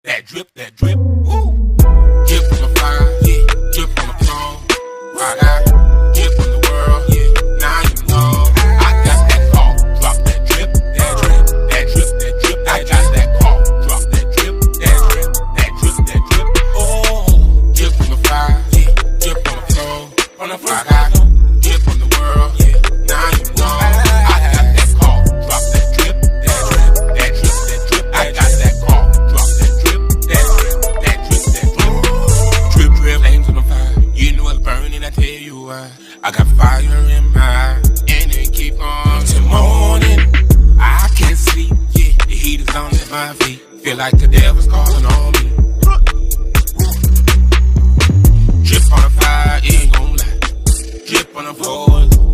That drip, woo. Drip from the fire, yeah. Drip from the phone. I got drip from the world, yeah. Now you know. I got that call, drop that drip, that drip, that drip, that drip. I got that call, drop that drip, that drip, that drip, that drip. Oh, drip from the fire, yeah. Drip from the phone. On the fire, I got drip from the world, yeah. Now you know. I got that call, drop that drip, that drip, that drip, that drip. I got that call, drop that drip, that drip, that drip, that drip. Drip, drip, flames on the fire. You know it's burning, I tell you why. I got fire in my eye, and it keep on till morning. I can't sleep, yeah. The heat is on at my feet. Feel like the devil's calling on me. Drip on the fire, ain't gon' lie. Drip on the floor.